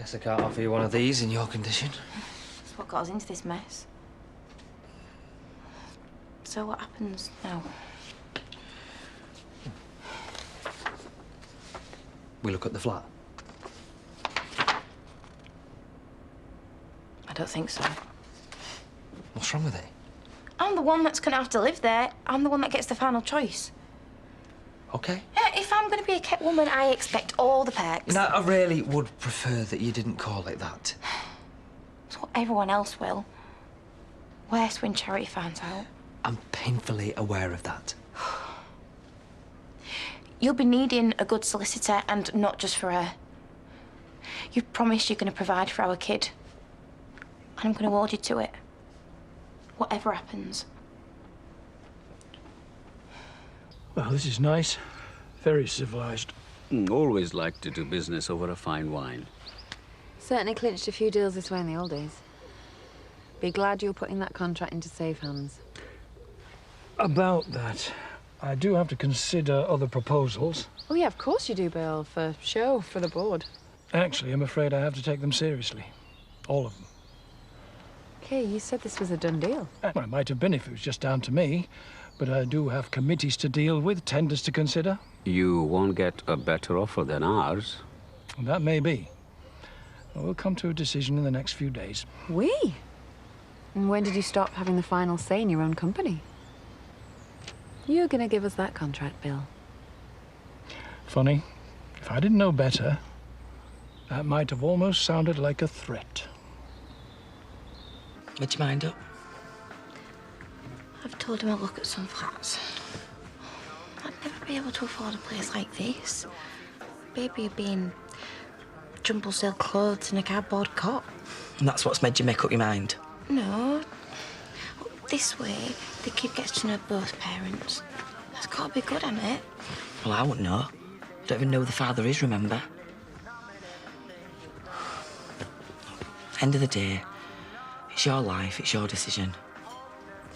Guess I can't offer you one of these in your condition. That's what got us into this mess. So what happens now? We look at the flat. I don't think so. What's wrong with it? I'm the one that's gonna have to live there. I'm the one that gets the final choice. Okay. Yeah, if I'm gonna be a kept woman, I expect all the perks. Now, I really would prefer that you didn't call it that. It's what everyone else will. Worse when Charity finds out. I'm painfully aware of that. You'll be needing a good solicitor, and not just for her. You've promised you're gonna provide for our kid. And I'm gonna hold you to it. Whatever happens. Well, this is nice. Very civilized. Always liked to do business over a fine wine. Certainly clinched a few deals this way in the old days. Be glad you're putting that contract into safe hands. About that, I do have to consider other proposals. Oh, yeah, of course you do, Bill. For show, for the board. Actually, I'm afraid I have to take them seriously. All of them. Okay, you said this was a done deal. Well, it might have been if it was just down to me, but I do have committees to deal with, tenders to consider. You won't get a better offer than ours. And that may be. But we'll come to a decision in the next few days. We? And when did you stop having the final say in your own company? You're gonna give us that contract, Bill. Funny, if I didn't know better, that might have almost sounded like a threat. Made your mind up? I've told him I'll look at some flats. I'd never be able to afford a place like this. Baby would be in jumble sale clothes and a cardboard cot. And that's what's made you make up your mind? No. This way, the kid gets to know both parents. That's got to be good, hasn't it? Well, I wouldn't know. I don't even know who the father is, remember? End of the day, it's your life, it's your decision.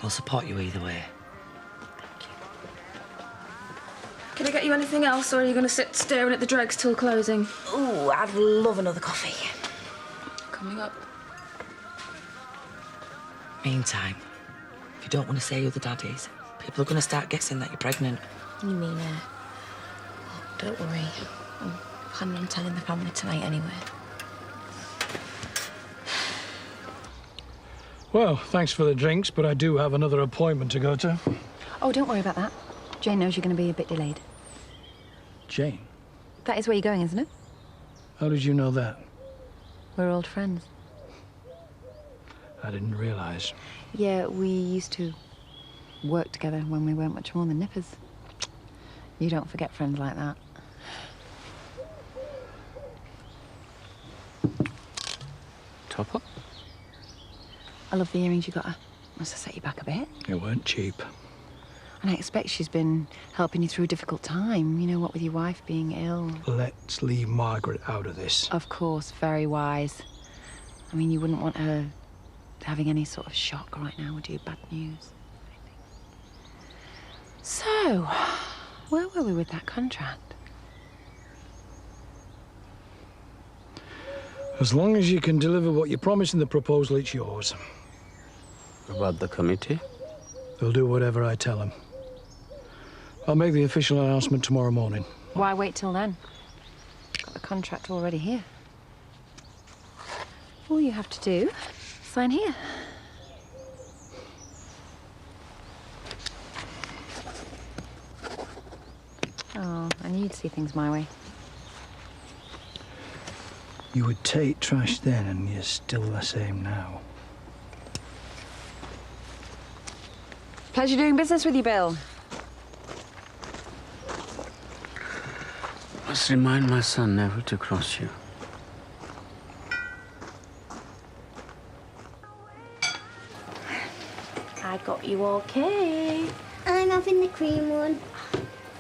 I'll support you either way. Can I get you anything else, or are you going to sit staring at the dregs till closing? Ooh, I'd love another coffee. Coming up. Meantime, if you don't want to say who the dad is, people are going to start guessing that you're pregnant. You mean, don't worry. I'm planning on telling the family tonight anyway. Well, thanks for the drinks, but I do have another appointment to go to. Oh, don't worry about that. Jane knows you're going to be a bit delayed. Jane? That is where you're going, isn't it? How did you know that? We're old friends. I didn't realize. Yeah, we used to work together when we weren't much more than nippers. You don't forget friends like that. Top up? I love the earrings you got her. Must have set you back a bit. They weren't cheap. And I expect she's been helping you through a difficult time. You know, what with your wife being ill. Let's leave Margaret out of this. Of course, very wise. I mean, you wouldn't want her having any sort of shock right now, would you? Bad news. So, where were we with that contract? As long as you can deliver what you promised in the proposal, it's yours. About the committee? They'll do whatever I tell them. I'll make the official announcement tomorrow morning. Why wait till then? Got the contract already here. All you have to do, sign here. Oh, I knew you'd see things my way. You would take trash then, and you're still the same now. Pleasure doing business with you, Bill. Must remind my son never to cross you. I got you all cake. I'm having the cream one.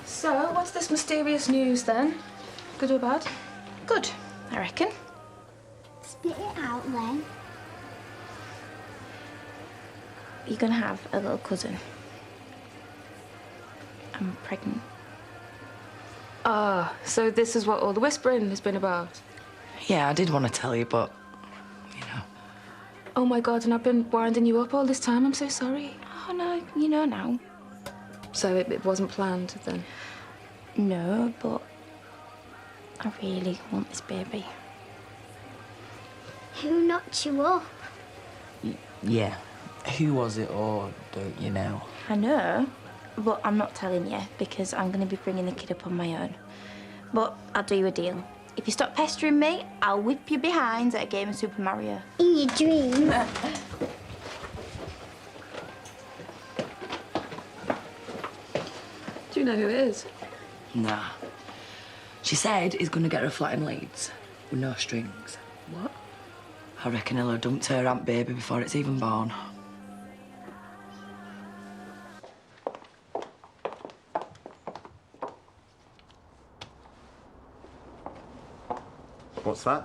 So, what's this mysterious news then? Good or bad? Good, I reckon. Spit it out then. You're gonna have a little cousin. I'm pregnant. Ah, so this is what all the whispering has been about. Yeah, I did want to tell you, but, you know. Oh my God, and I've been winding you up all this time. I'm so sorry. Oh, no, you know now. So it wasn't planned then? No, but I really want this baby. Who knocked you up? Yeah. Who was it, or don't you know? I know, but I'm not telling you because I'm going to be bringing the kid up on my own. But I'll do you a deal. If you stop pestering me, I'll whip you behind at a game of Super Mario. In your dream? Do you know who it is? Nah. She said he's going to get her a flat in Leeds, with no strings. What? I reckon he'll have dumped her Aunt Baby before it's even born. What's that?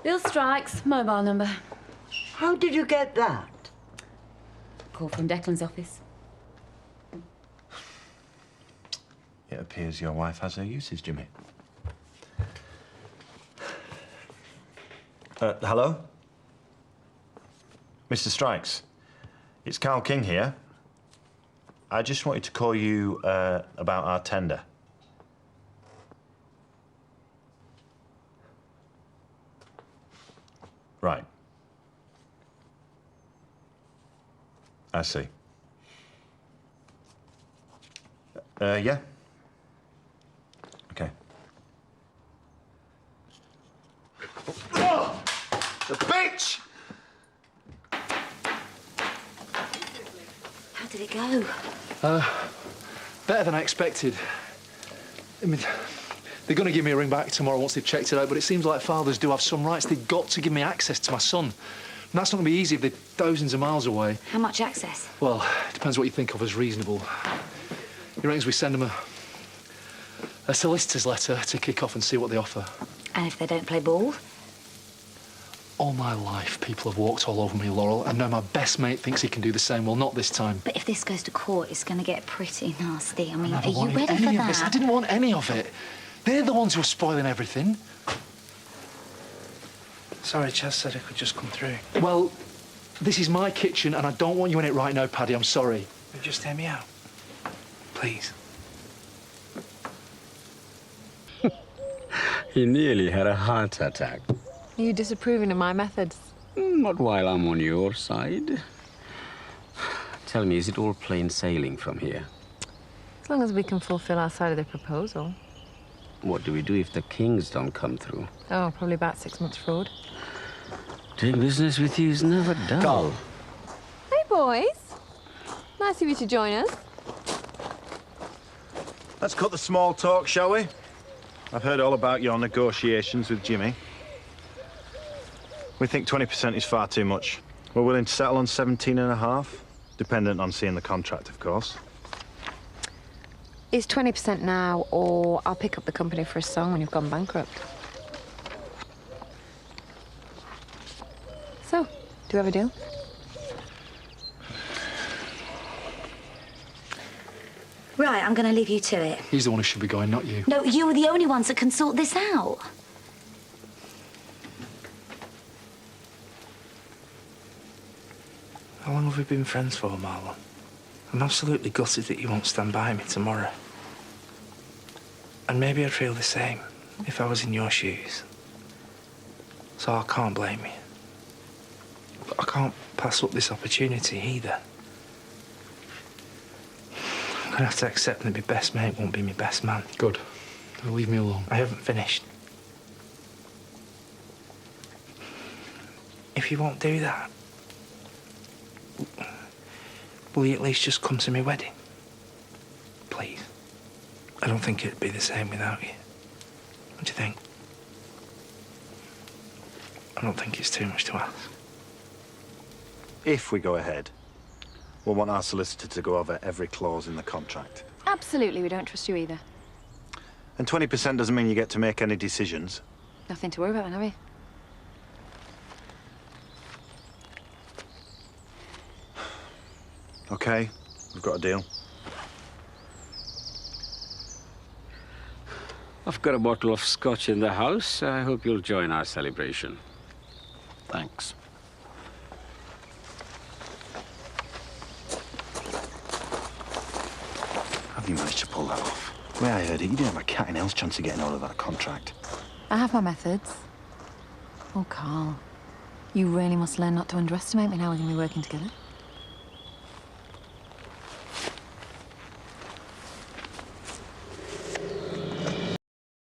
Bill Strikes, mobile number. How did you get that? Call from Declan's office. It appears your wife has her uses, Jimmy. Hello? Mr. Strikes, it's Carl King here. I just wanted to call you about our tender. Right. I see. Yeah? Okay. Oh! The bitch! How did it go? Better than I expected. I mean, they're going to give me a ring back tomorrow once they've checked it out, but it seems like fathers do have some rights. They've got to give me access to my son. And that's not going to be easy if they're thousands of miles away. How much access? Well, it depends what you think of as reasonable. He reckons we send them a solicitor's letter to kick off and see what they offer. And if they don't play ball? All my life, people have walked all over me, Laurel, and now my best mate thinks he can do the same. Well, not this time. But if this goes to court, it's going to get pretty nasty. I mean, I are never you wanted ready any for of that? this. I didn't want any of it. They're the ones who are spoiling everything. Sorry, Chaz said I could just come through. Well, this is my kitchen, and I don't want you in it right now, Paddy. I'm sorry. Just hear me out. Please. He nearly had a heart attack. Are you disapproving of my methods? Not while I'm on your side. Tell me, is it all plain sailing from here? As long as we can fulfill our side of the proposal. What do we do if the Kings don't come through? Oh, probably about 6 months fraud. Doing business with you is never dull. Carl. Hey, boys. Nice of you to join us. Let's cut the small talk, shall we? I've heard all about your negotiations with Jimmy. We think 20% is far too much. We're willing to settle on 17.5, dependent on seeing the contract, of course. It's 20% now, or I'll pick up the company for a song when you've gone bankrupt. So, do we have a deal? Right, I'm going to leave you to it. He's the one who should be going, not you. No, you are the only ones that can sort this out. How long have we been friends for, Marlon? I'm absolutely gutted that you won't stand by me tomorrow. And maybe I'd feel the same if I was in your shoes. So I can't blame you. But I can't pass up this opportunity either. I'm gonna have to accept that my best mate won't be my best man. Good. Well, leave me alone. I haven't finished. If you won't do that, will you at least just come to my wedding? Please. I don't think it'd be the same without you. What do you think? I don't think it's too much to ask. If we go ahead, we'll want our solicitor to go over every clause in the contract. Absolutely, we don't trust you either. And 20% doesn't mean you get to make any decisions. Nothing to worry about then, have we? Okay, we've got a deal. I've got a bottle of scotch in the house. I hope you'll join our celebration. Thanks. How have you managed to pull that off? The way I heard it, you didn't have a cat and else chance of getting hold of that contract. I have my methods. Oh, Carl. You really must learn not to underestimate me now we're going to be working together.